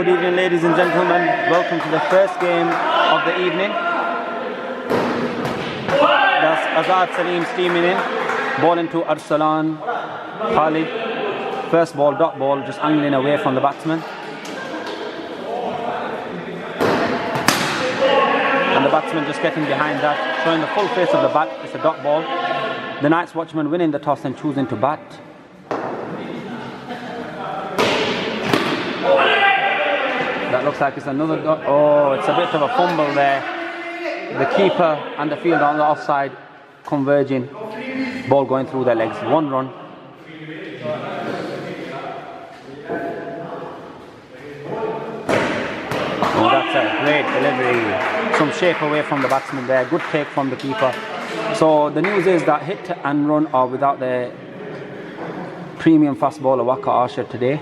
Good evening, ladies and gentlemen. Welcome to the first game of the evening. That's Azad Salim steaming in. Ball into Arsalan Khalid. First ball, dot ball, just angling away from the batsman. And the batsman just getting behind that, showing the full face of the bat. It's a dot ball. The Night's Watchman winning the toss and choosing to bat. That looks like it's another dot. Oh, it's a bit of a fumble there. The keeper and the fielder on the offside converging. Ball going through their legs. 1 run. Oh, that's a great delivery. Some shape away from the batsman there. Good take from the keeper. So the news is that hit and run are without their premium fast bowler Waqar Arshad today.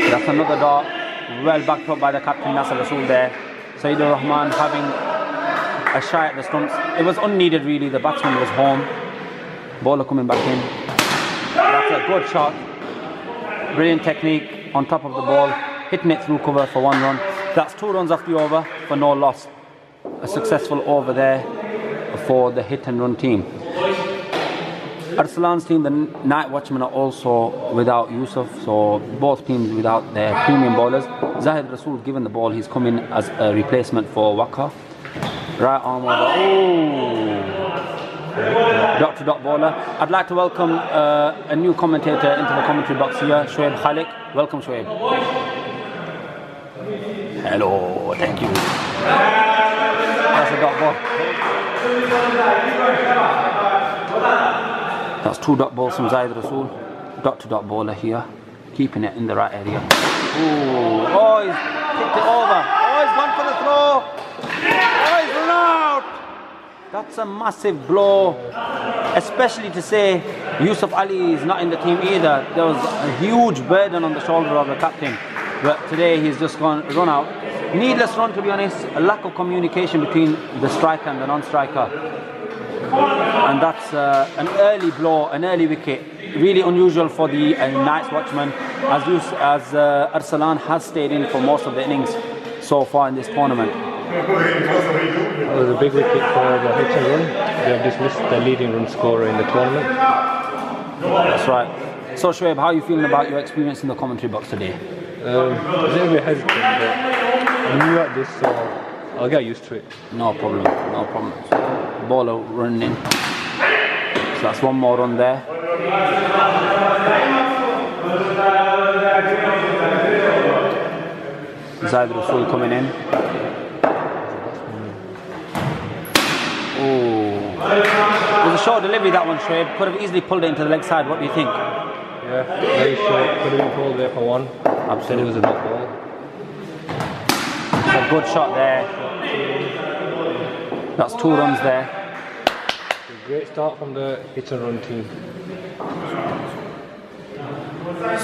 That's another dot. Well backed up by the captain Nasser Rasool there. Saeedur Rahman having a shy at the stumps. It was unneeded really. The batsman was home. Bowler coming back in. That's a good shot. Brilliant technique on top of the ball. Hitting it through cover for 1 run. That's 2 runs off the over for no loss. A successful over there for the hit and run team. Arsalan's team, the Night Watchmen, are also without Yusuf, so both teams without their premium bowlers. Zahid Rasool given the ball, he's come in as a replacement for Waqar. Right arm over. Oh! Dot to dot bowler. I'd like to welcome a new commentator into the commentary box here, Shoaib Khalik. Welcome, Shoaib. Hello, thank you. That's a dot ball. That's 2 dot balls from Zahid Rasool. Dot to dot bowler here, keeping it in the right area. Ooh. Oh, he's kicked it over. Oh, he's gone for the throw. Oh, he's run out. That's a massive blow, especially to say Yusuf Ali is not in the team either. There was a huge burden on the shoulder of the captain, but today he's just run out. Needless run, to be honest. A lack of communication between the striker and the non-striker. And that's an early blow, an early wicket. Really unusual for the Night's Watchman, as Arsalan has stayed in for most of the innings so far in this tournament. It was a big wicket for the hit and run. They have dismissed the leading run scorer in the tournament. That's right. So Shoaib, how are you feeling about your experience in the commentary box today? A little bit hesitant, but I'm new at this, so I'll get used to it. No problem, no problem. Bowler running in. So that's 1 more run there. Zahid Rasool coming in. Oh, it was a short delivery, that one, Shoaib. Could have easily pulled it into the leg side. What do you think? Yeah, very short. Could have been pulled there for 1. Absolutely. It was a dot ball. It's a good shot there. That's 2 runs there. A great start from the hit and run team.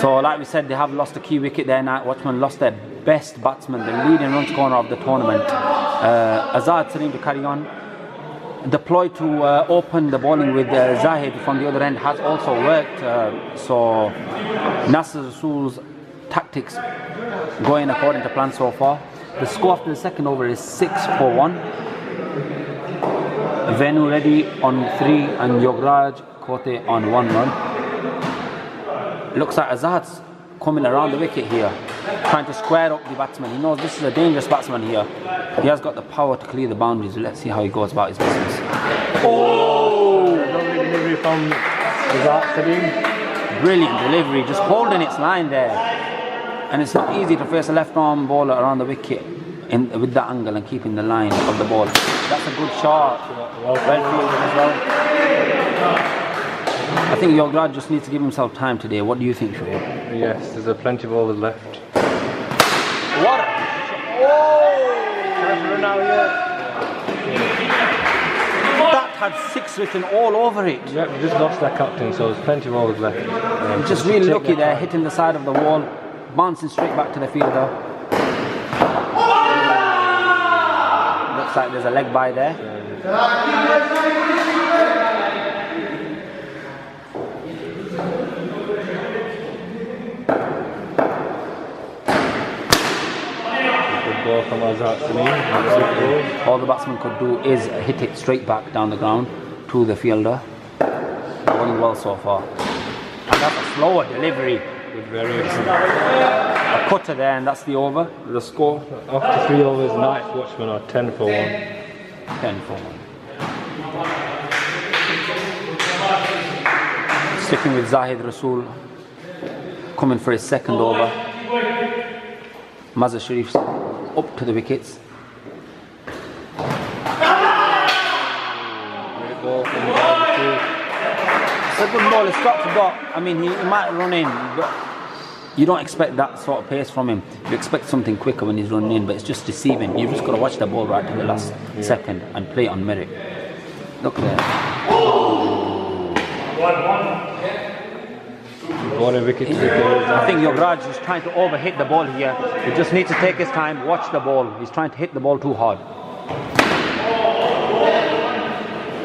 So like we said, they have lost a key wicket there. Night Watchman lost their best batsman, the leading run scorer of the tournament. Azad Salim to carry on. Deployed to open the bowling with Zahid from the other end has also worked. So Nasser Rasool's tactics going according to plan so far. The score after the second over is 6 for 1. Venu Reddy on 3 and Yograj Kote on 1 run. Looks like Azad's coming around the wicket here, trying to square up the batsman. He knows this is a dangerous batsman here. He has got the power to clear the boundaries. Let's see how he goes about his business. Oh! Lovely delivery from Azad Salim. Brilliant delivery, just holding its line there. And it's not easy to face a left arm bowler around the wicket with that angle and keeping the line of the ball. That's a good shot. Well fielded as well. I think Yograj just needs to give himself time today. What do you think, Shoaib? Yes, there's plenty of overs left. What? That had 6 written all over it. Yep, we just lost their captain, so there's plenty of overs left. Just really lucky there, hitting the side of the wall, bouncing straight back to the fielder. Looks like there's a leg by there. ball from Azhar Salim. All the batsman could do is hit it straight back down the ground to the fielder. Going well so far. And that's a slower delivery. Good variation. A cutter there, and that's the over. The score. After 3 overs, Knights Watchmen are 10 for 1. 10 for 1. Sticking with Zahid Rasool. Coming for his second over. Mazhar Sharif's up to the wickets. Great ball from Zahid. It's a good ball, it's dot to dot. I mean, he might run in, but you don't expect that sort of pace from him. You expect something quicker when he's running in, but it's just deceiving. You've just got to watch the ball right to the last second and play it on merit. Look at that. Wicket. I think Yograj is trying to overhit the ball here. He just needs to take his time, watch the ball. He's trying to hit the ball too hard.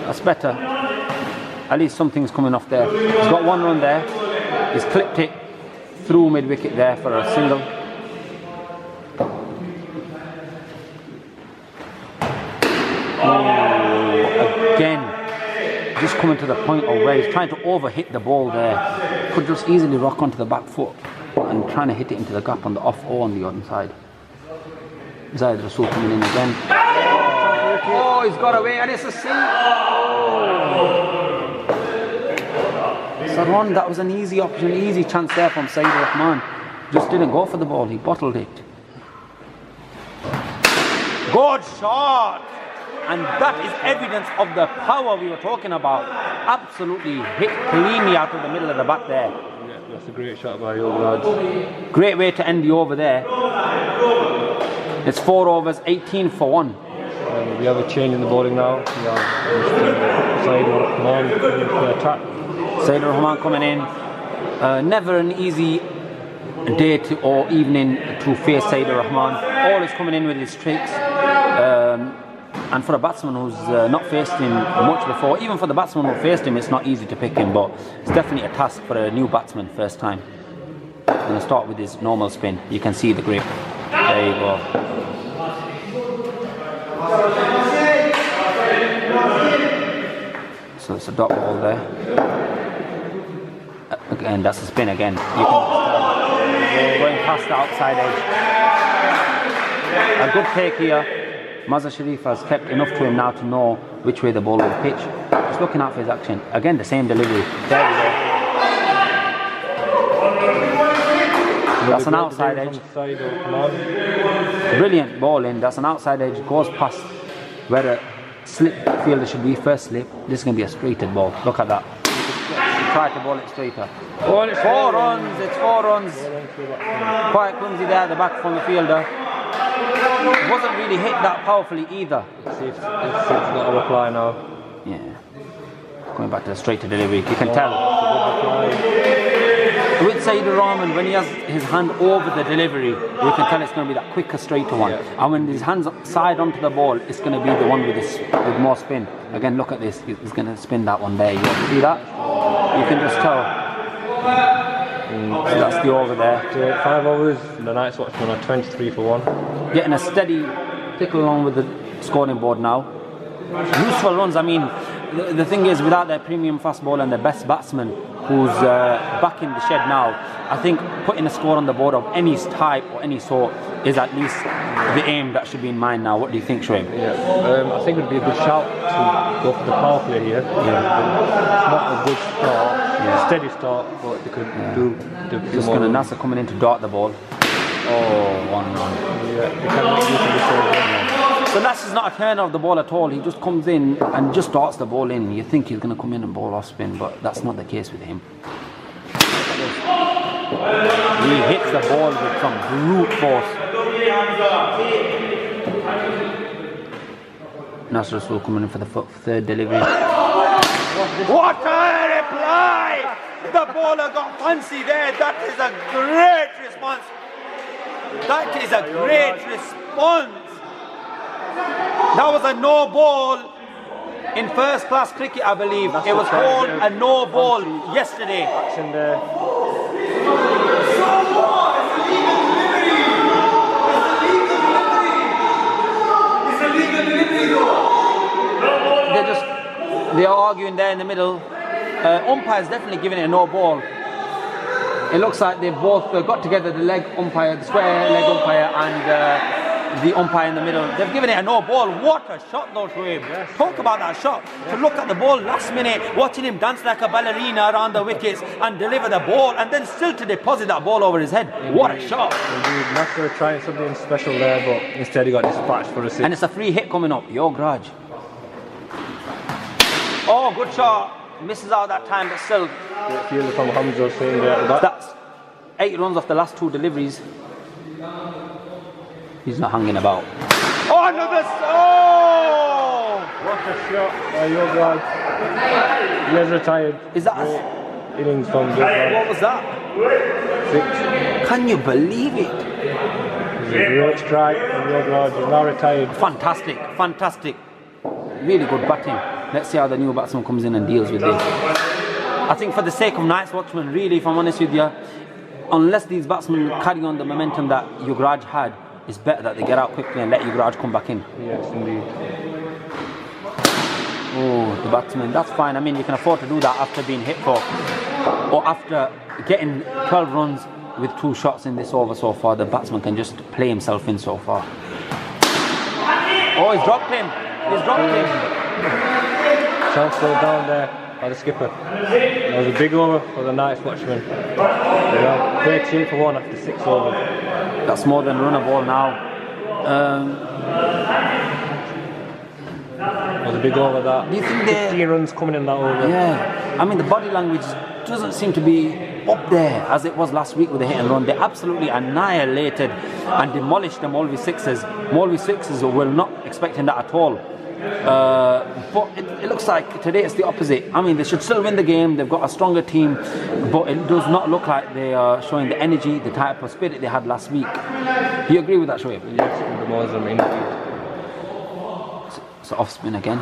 That's better. At least something's coming off there. He's got 1 run there. He's clipped it through mid-wicket there for a single. Oh, again. Just coming to the point of where he's trying to overhit the ball there. Could just easily rock onto the back foot and trying to hit it into the gap on the off or on the other side. Zahid Rasool coming in again. Oh, he's got away and it's a sink. Sarwan, that was an easy option, easy chance there from Saeed Rahman. Just didn't go for the ball, he bottled it. Good shot! And that is evidence of the power we were talking about. Absolutely hit cleanly out of the middle of the bat there. Yeah, that's a great shot by Yograj. Great way to end the over there. It's 4 overs, 18 for 1. We have a change in the bowling now. We have Saeed Rahman coming for the attack. Saeed Rahman coming in. Never an easy day or evening to face Saeed Rahman. Always coming in with his tricks. And for a batsman who's not faced him much before, even for the batsman who faced him, it's not easy to pick him, but it's definitely a task for a new batsman first time. I'm going to start with his normal spin. You can see the grip. There you go. So it's a dot ball there. Again, that's a spin again. You can going past the outside edge. A good take here. Mazhar Sharif has kept enough to him now to know which way the ball will pitch. Just looking out for his action. Again, the same delivery. There we go. That's an outside edge. Brilliant ball in. That's an outside edge. Goes past where a slip fielder should be, first slip. This is going to be a straighted ball. Look at that. Try to ball it straighter. Oh, it's 4 runs. It's 4 runs. Quite clumsy there at the back from the fielder. It wasn't really hit that powerfully either. It's got a reply now. Yeah. Going back to the straighter delivery. You can tell. With Saeed Rahman, when he has his hand over the delivery, you can tell it's going to be that quicker, straighter one. Yeah. And when his hand's side onto the ball, it's going to be the one with more spin. Again, look at this. He's going to spin that one there. You see that? You can just tell. So that's the over there. So 5 overs, the Knights Watchmen are 23 for 1. Getting a steady tickle along with the scoring board now. Useful runs. I mean, the thing is, without their premium fast bowler and their best batsman, who's back in the shed now, I think putting a score on the board of any type or any sort is at least the aim that should be in mind now. What do you think, Shoaib? Yeah, I think it would be a good shout to go for the power play here. Yeah. It's not a good start, steady start, but they could do Just going to Nasser coming in to dart the ball. Oh, 1 run. Yeah, they can make use of this over. So Nasser's not a turner of the ball at all. He just comes in and just darts the ball in. You think he's going to come in and bowl off spin, but that's not the case with him. He hits the ball with some brute force. Nasser Rasool coming in for the third delivery. What a reply! The bowler got fancy there. That is a great response. That is a great response. That was a no ball in first class cricket, I believe. It was called a no ball yesterday. Action there. there in the middle. Umpire's definitely giving it a no ball. It looks like they've both got together, the leg umpire, the square leg umpire, and the umpire in the middle. They've given it a no ball. What a shot though to him. Yes. Talk about that shot. Yes. To look at the ball last minute, watching him dance like a ballerina around the wickets and deliver the ball, and then still to deposit that ball over his head. Indeed. What a shot. Indeed. Nasser trying something special there, but instead he got dispatched for a six. And it's a free hit coming up. Yograj. Oh, good shot. Misses out that time, but still. Great fielder from Hamza saying that. That's 8 runs off the last 2 deliveries. He's not hanging about. Oh, another! Oh! What a shot by Yograj. He has retired. Is that innings from Yograj? What was that? 6. Can you believe it? It's a great strike from Yograj. He's now retired. Fantastic, fantastic. Really good batting. Let's see how the new batsman comes in and deals with this. I think for the sake of Night's Watchmen, really, if I'm honest with you, unless these batsmen carry on the momentum that Yograj had, it's better that they get out quickly and let Yograj come back in. Yes, indeed. Oh, the batsman, that's fine. I mean, you can afford to do that after being hit for, or after getting 12 runs with 2 shots in this over so far. The batsman can just play himself in so far. Oh, he's dropped him. He's dropped him. Chance slowed down there by the skipper. That was a big over for the Night's Watchmen. They are 38 for 1 after 6 overs. That's more than run a ball now. That was a big over that. Do you think 15 runs coming in that over? Yeah. I mean, the body language doesn't seem to be up there as it was last week with the hit and run. They absolutely annihilated and demolished the Molvi Sixers. Molvi Sixers were not expecting that at all. But it looks like today it's the opposite. I mean, they should still win the game. They've got a stronger team, but it does not look like they are showing the energy, the type of spirit they had last week. Do you agree with that, Shoaib? Yes, the more than indeed. It's off spin again.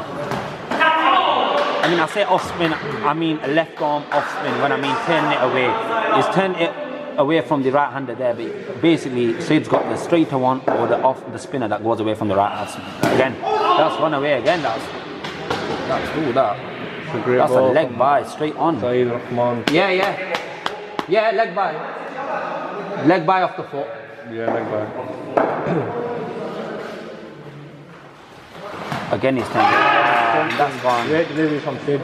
I mean, I say off spin, I mean left arm off spin when I mean turning it away. He's turned it away from the right hander there, but basically Said's got the straighter one or the spinner that goes away from the right hand. Again, that's run away again. That's a leg by straight on. Saeed Rahman. Yeah, leg by off the foot. Yeah, leg by. Again he's turned. That's gone. Great delivery from Sid.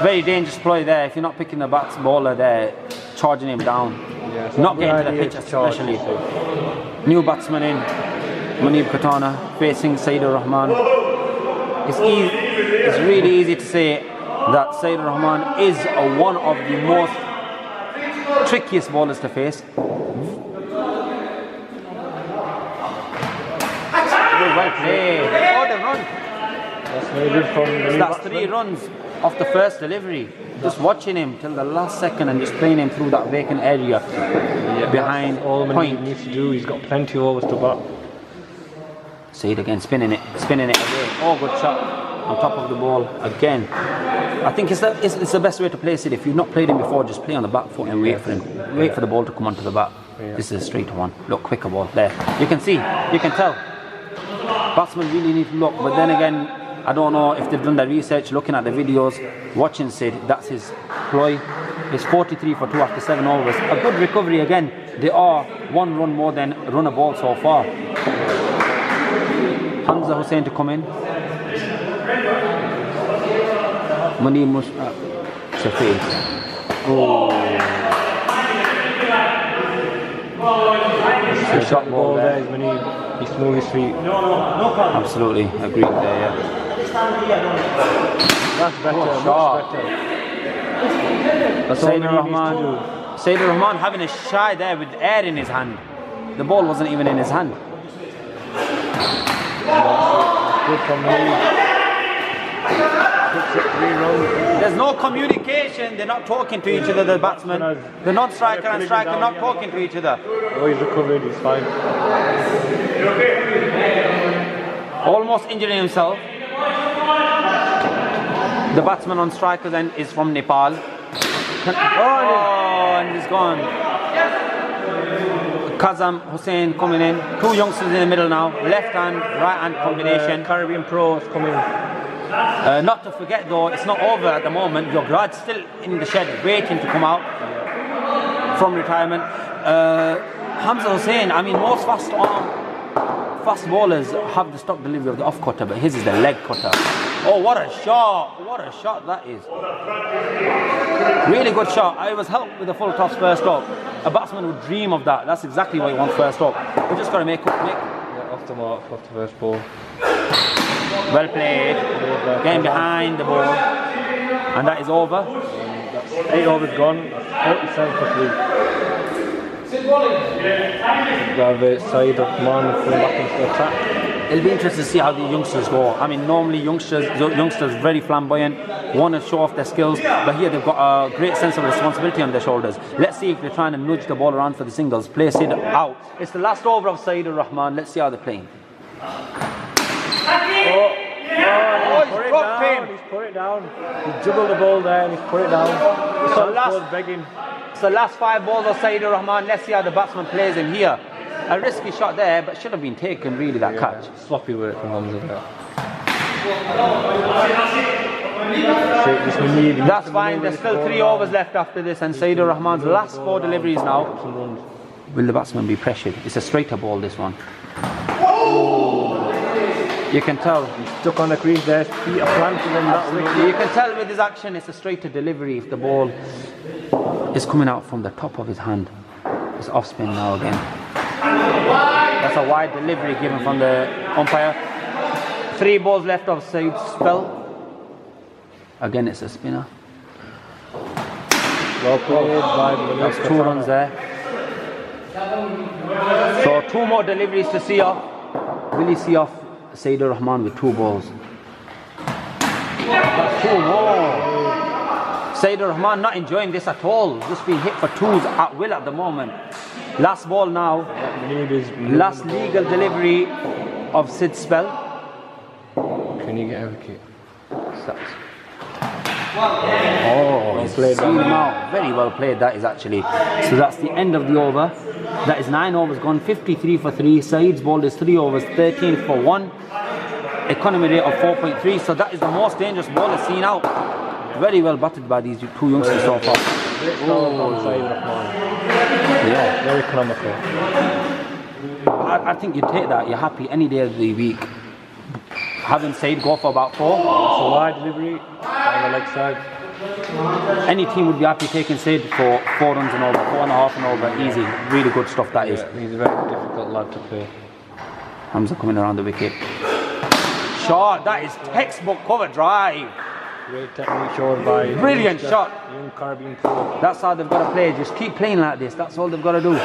Very dangerous play there. If you're not picking the bowler there, charging him down. Yeah, not getting to the pitch especially. New batsman in, Munib Katana facing Saeed Rahman. It's really easy to say that Saeed Rahman is one of the most trickiest bowlers to face. Well played. Oh, the run. That's very good from the That's 3 runs off the first delivery. Just watching him till the last second and just playing him through that vacant area behind all point. He needs to do. He's got plenty of overs to bat. Saeed again, spinning it away. Oh, good shot on top of the ball again. I think it's the best way to play Saeed. If you've not played him before, just play on the back foot and wait for him. Wait for the ball to come onto the bat. Yeah. This is a straight one. Look, quicker ball there. You can see, you can tell. Batsmen really need to look, but then again, I don't know if they've done the research, looking at the videos, watching Said, that's his ploy. It's 43 for 2 after 7 overs. A good recovery again. They are 1 run more than run a ball so far. Hamza Hussain to come in. Munib Shafiq. Oh. The shot ball there is Munib. He's moving his feet. Absolutely, agreed there, yeah. That's better, much better. That's Saeed Rahman having a shy there with air in his hand. The ball wasn't even in his hand. That's good from Munib. There's no communication. They're not talking to each other, the batsmen. The non-striker and striker not talking to each other. Oh, he's recovered, he's fine. Almost injuring himself. The batsman on striker then is from Nepal. Oh, and he's gone. Kazam Hussain coming in. 2 youngsters in the middle now. Left hand, right hand combination. Caribbean Pro is coming. Not to forget though, it's not over at the moment. Your grad's still in the shed waiting to come out from retirement. Hamza Hussain, I mean, most fast bowlers have the stock delivery of the off cutter, but his is the leg cutter. Oh, what a shot! What a shot that is. Really good shot. I was helped with the full toss first up. A batsman would dream of that. That's exactly what he wants first up. We just got to make up, Nick. Yeah, off the mark, off the first ball. Well played. Getting behind the ball. And that is over. That's 8 overs gone. 47 for 3. Side of Rahman coming back into the attack. It'll be interesting to see how the youngsters go. I mean, normally youngsters very flamboyant, want to show off their skills, but here they've got a great sense of responsibility on their shoulders. Let's see if they're trying to nudge the ball around for the singles. Play Sid out. It's the last over of Saeed Rahman. Let's see how they're playing. He's put it down. He's juggled the ball there and he's put it down. So last 5 balls of Saeed Rahman. Let's see how the batsman plays in here. A risky shot there, but should have been taken really, that catch. Sloppy work from Hamza there. That's fine, there's still 3 overs left after this, and Saeed Rahman's last 4 deliveries now. Will the batsman be pressured? It's a straighter ball, this one. You can tell. He's stuck on the crease there, feet are planted on that wicket. You can tell with his action it's a straighter delivery if the ball is coming out from the top of his hand. It's off spin now again. That's a wide delivery given from the umpire. 3 balls left of Saeed's spell. Again, it's a spinner. Well played by That's 2 runs there. So 2 more deliveries to see off. Will he see off Saeed Rahman with 2 balls? That's 2 more. Saeed Rahman not enjoying this at all. Just being hit for 2s at will at the moment. Last ball now. Last legal delivery of Sid's spell. Can you get a wicket? Oh, he's played him out. Very well played that is actually. So that's the end of the over. That is 9 overs gone, 53 for 3. Saeed's ball is 3 overs, 13 for 1. Economy rate of 4.3. So that is the most dangerous ball seen out. Very well batted by these 2 youngsters so far. Yeah, very economical. I think you take that. You're happy any day of the week. Having Saeed go for about 4. So wide delivery on the leg side. Any team would be happy taking Saeed for 4 runs and over, 4.5 and over. Easy, really good stuff that is. He's a very difficult lad to play. Hamza coming around the wicket. Shot. That is textbook cover drive. Great technique shown by brilliant shot. Young Caribbean pro. That's how they've got to play. Just keep playing like this. That's all they've got to do.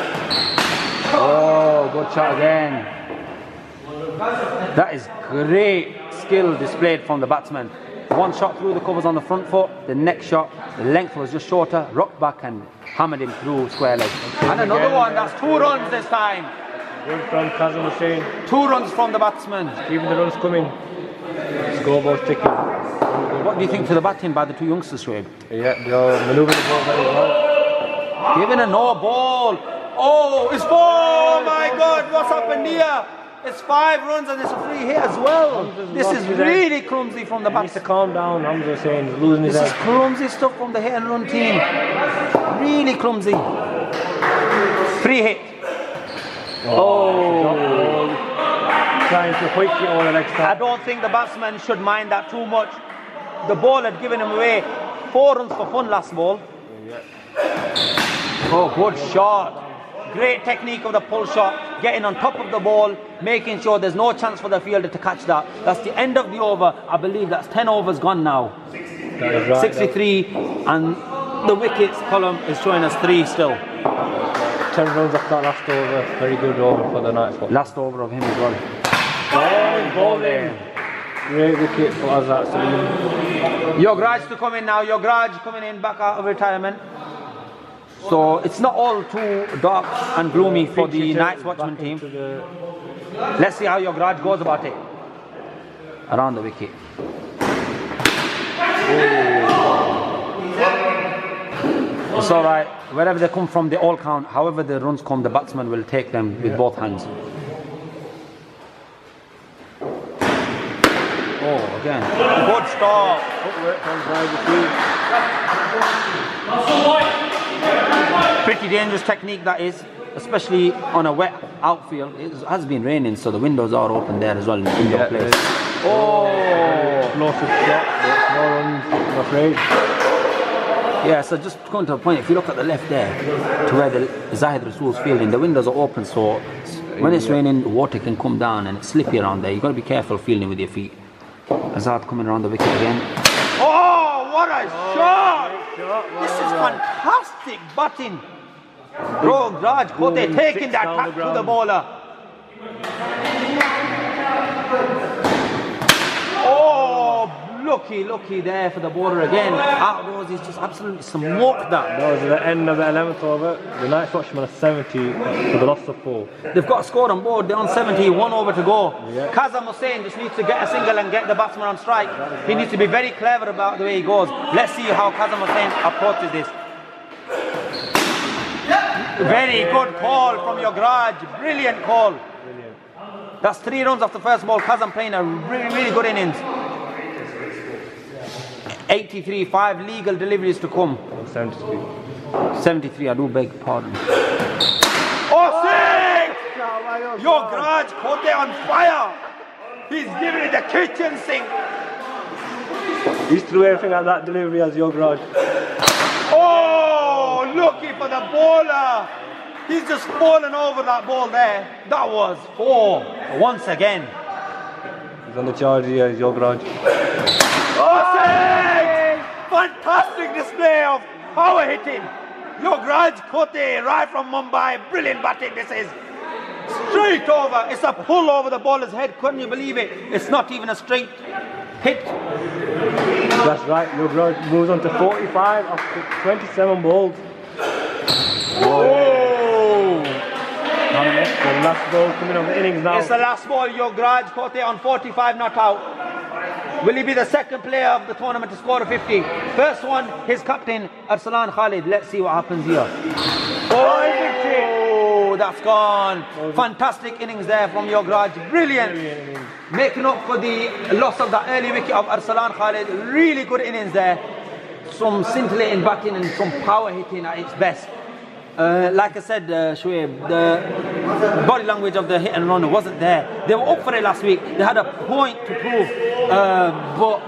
Oh, good shot again. That is great skill displayed from the batsman. 1 shot through the covers on the front foot. The next shot, the length was just shorter. Rocked back and hammered him through square leg. And another one. That's 2 runs this time. Good from Kazim Hussain. 2 runs from the batsman. Keeping the runs coming. Scoreboard ticking. What do you think to the batting by the 2 youngsters, Shoaib? Yeah, they're manoeuvring the ball very well. Giving a no ball. Oh, it's 4! Oh my God, what's happened here? It's 5 runs and it's a free hit as well. This is really clumsy from the batsman. He needs to calm down. Hamza saying he's losing his head. This is clumsy stuff from the hit and run team. Really clumsy. Free hit. Oh. Trying to hoik it over the next time. I don't think the batsman should mind that too much. The ball had given him away. 4 runs for fun last ball. Oh, good shot. Great technique of the pull shot. Getting on top of the ball, making sure there's no chance for the fielder to catch that. That's the end of the over. I believe that's 10 overs gone now. That is right, 63, and the wickets column is showing us 3 still. 10 runs off that last over. Very good over for the night. Last over of him as well. Bowling. Great wicket for Azhar Salim. Yograj to come in now. Yograj coming in back out of retirement. So it's not all too dark and gloomy for the Night's Watchmen team. Let's see how Yograj goes about it. Around the wicket. Oh. It's alright. Wherever they come from, they all count. However the runs come, the batsman will take them with both hands. Oh, again. Good start. Footwork on by the team. Pretty dangerous technique that is, especially on a wet outfield. It has been raining, so the windows are open there as well in the indoor place. Oh! Explosive shot, but no runs, I'm afraid. Yeah, so just going to a point, if you look at the left there, to where the Zahid Rasul's fielding, the windows are open, so when it's raining, the water can come down and it's slippy around there. You've got to be careful fielding with your feet. Azad coming around the wicket again. Oh, what a shot! This is fantastic batting. Bro, Raj Khote taking that tap to the bowler. Oh, lucky there for the bowler again. Outdoors, he's just absolutely smoked that. That was the end of the 11th over. The Knights Watchmen are 70 for the loss of 4. They've got a score on board. They're on 70, 1 over to go. Yeah. Kazam Hussain just needs to get a single and get the batsman on strike. He needs to be very clever about the way he goes. Let's see how Kazam Hussain approaches this. Very good call from Yograj. Brilliant call. Brilliant. That's 3 runs off the first ball. Kazam playing a really good innings. 83, 5 legal deliveries to come. 73. 73, I do beg pardon. Oh, 6! Yograj Khote on fire. He's giving it the kitchen sink. He threw everything at that delivery as Yograj. Oh, looking for the bowler. He's just fallen over that ball there. That was 4 once again. He's on the charge here, Yograj. Oh, 6! Fantastic display of power hitting. Yograj Khote right from Mumbai. Brilliant batting this is. Straight over. It's a pull over the bowler's head. Couldn't you believe it? It's not even a straight hit. That's right, Yograj moves on to 45 after 27 balls. Oh! The last ball coming on the innings now. It's the last ball. Yograj Khote on 45 not out. Will he be the second player of the tournament to score a 50? First one, his captain, Arsalan Khalid. Let's see what happens here. Oh, that's gone. Fantastic innings there from Yograj. Brilliant. Making up for the loss of the early wicket of Arsalan Khalid. Really good innings there. Some scintillating batting and some power hitting at its best. Like I said, Shoaib, the body language of the hit and run wasn't there. They were up for it last week. They had a point to prove. But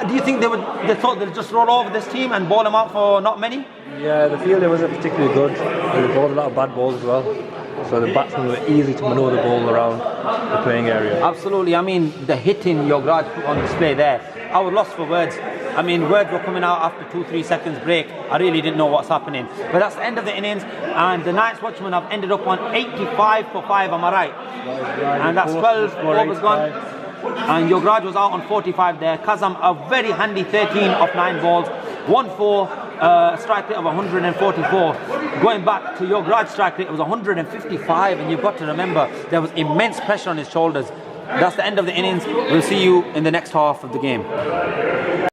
do you think they thought they'd just roll over this team and ball them out for not many? Yeah, the fielding wasn't particularly good. They bowled a lot of bad balls as well. So the batsmen were easy to manoeuvre the ball around the playing area. Absolutely. I mean, the hitting Yograj put on display there. I was lost for words. I mean, words were coming out after 2-3 seconds break. I really didn't know what's happening. But that's the end of the innings, and the Knights Watchmen have ended up on 85 for 5, am I right? And that's 12 overs gone. And Yograj was out on 45 there. Kazam, a very handy 13 of 9 balls. 1-4, strike rate of 144. Going back to Yograj's strike rate, it was 155, and you've got to remember, there was immense pressure on his shoulders. That's the end of the innings. We'll see you in the next half of the game.